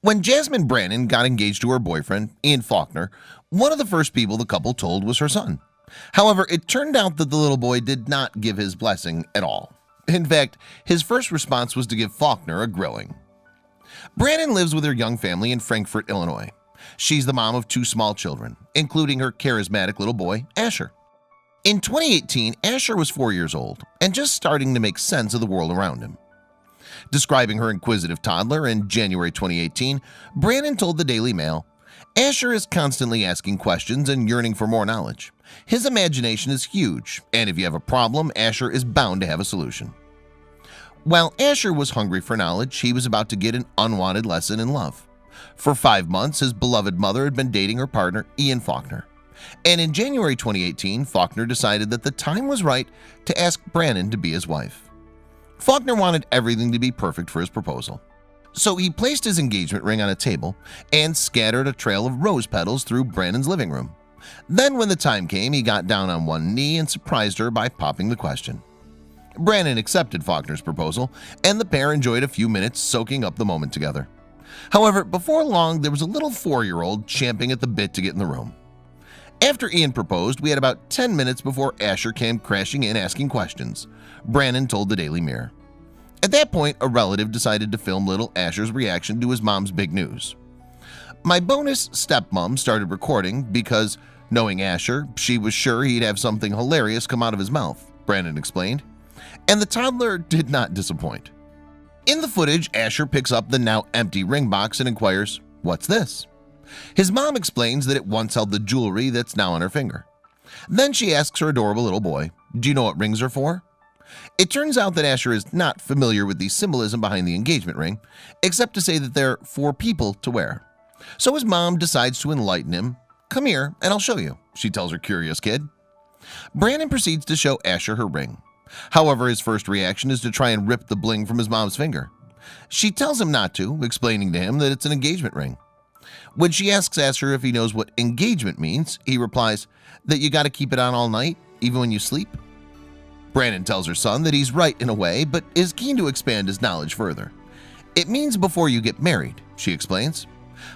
When Jasmine Brannan got engaged to her boyfriend, Ian Faulkner, one of the first people the couple told was her son. However, it turned out that the little boy did not give his blessing at all. In fact, his first response was to give Faulkner a grilling. Brannan lives with her young family in Frankfort, Illinois. She's the mom of 2 small children, including her charismatic little boy, Asher. In 2018, Asher was 4 years old and just starting to make sense of the world around him. Describing her inquisitive toddler in January 2018, Brannan told the Daily Mail, "Asher is constantly asking questions and yearning for more knowledge. His imagination is huge, and if you have a problem, Asher is bound to have a solution." While Asher was hungry for knowledge, he was about to get an unwanted lesson in love. For 5 months, his beloved mother had been dating her partner, Ian Faulkner. And in January 2018, Faulkner decided that the time was right to ask Brannan to be his wife. Faulkner wanted everything to be perfect for his proposal. So he placed his engagement ring on a table and scattered a trail of rose petals through Brannan's living room. Then when the time came, he got down on one knee and surprised her by popping the question. Brannan accepted Faulkner's proposal, and the pair enjoyed a few minutes soaking up the moment together. However, before long, there was a little 4-year-old champing at the bit to get in the room. After Ian proposed, we had about 10 minutes before Asher came crashing in asking questions, Brannan told the Daily Mirror. At that point, a relative decided to film little Asher's reaction to his mom's big news. "My bonus stepmom started recording because, knowing Asher, she was sure he'd have something hilarious come out of his mouth," Brannan explained. And the toddler did not disappoint. In the footage, Asher picks up the now empty ring box and inquires, "What's this?" His mom explains that it once held the jewelry that's now on her finger. Then she asks her adorable little boy, "Do you know what rings are for?" It turns out that Asher is not familiar with the symbolism behind the engagement ring, except to say that they're for people to wear. So his mom decides to enlighten him. "Come here and I'll show you," she tells her curious kid. Brannan proceeds to show Asher her ring. However, his first reaction is to try and rip the bling from his mom's finger. She tells him not to, explaining to him that it's an engagement ring. When she asks Asher if he knows what engagement means, he replies that you got to keep it on all night, even when you sleep. Brannan tells her son that he's right in a way, but is keen to expand his knowledge further. "It means before you get married," she explains.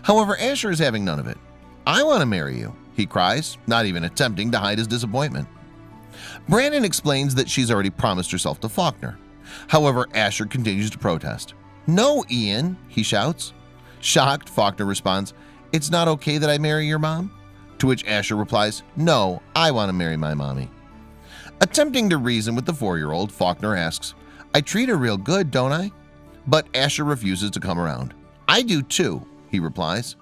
However, Asher is having none of it. "I want to marry you," he cries, not even attempting to hide his disappointment. Brannan explains that she's already promised herself to Faulkner. However, Asher continues to protest. "No, Ian," he shouts. Shocked, Faulkner responds, "It's not okay that I marry your mom?" To which Asher replies, "No, I want to marry my mommy." Attempting to reason with the 4-year-old, Faulkner asks, "I treat her real good, don't I?" But Asher refuses to come around. "I do too," he replies,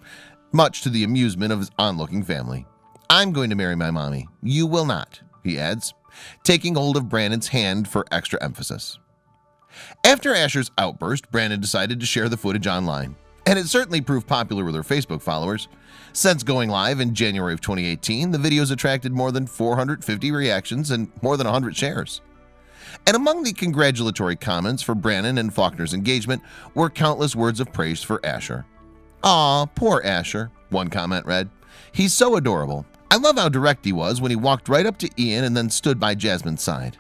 much to the amusement of his onlooking family. "I'm going to marry my mommy. You will not," he adds, taking hold of Brannan's hand for extra emphasis. After Asher's outburst, Brannan decided to share the footage online, and it certainly proved popular with her Facebook followers. Since going live in January of 2018, the videos attracted more than 450 reactions and more than 100 shares. And among the congratulatory comments for Brannan and Faulkner's engagement were countless words of praise for Asher. "Aw, poor Asher," one comment read. "He's so adorable. I love how direct he was when he walked right up to Ian and then stood by Jasmine's side."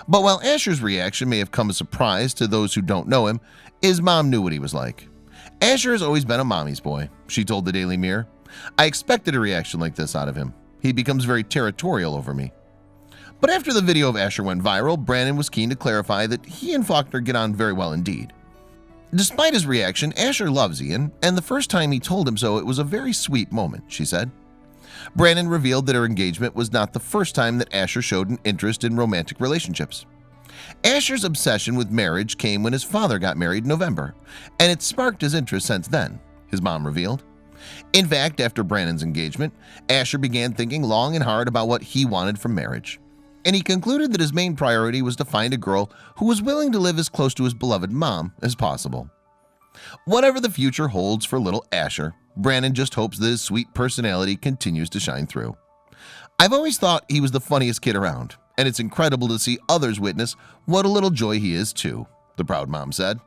But while Asher's reaction may have come as a surprise to those who don't know him, his mom knew what he was like. "Asher has always been a mommy's boy," she told the Daily Mirror. "I expected a reaction like this out of him. He becomes very territorial over me." But after the video of Asher went viral, Brannan was keen to clarify that he and Faulkner get on very well indeed. Despite his reaction, Asher loves Ian, and the first time he told him so, it was a very sweet moment, she said. Brannan revealed that her engagement was not the first time that Asher showed an interest in romantic relationships. Asher's obsession with marriage came when his father got married in November, and it sparked his interest since then, his mom revealed. In fact, after Brannan's engagement, Asher began thinking long and hard about what he wanted from marriage, and he concluded that his main priority was to find a girl who was willing to live as close to his beloved mom as possible. Whatever the future holds for little Asher, Brannan just hopes that his sweet personality continues to shine through. "I've always thought he was the funniest kid around, and it's incredible to see others witness what a little joy he is too," the proud mom said.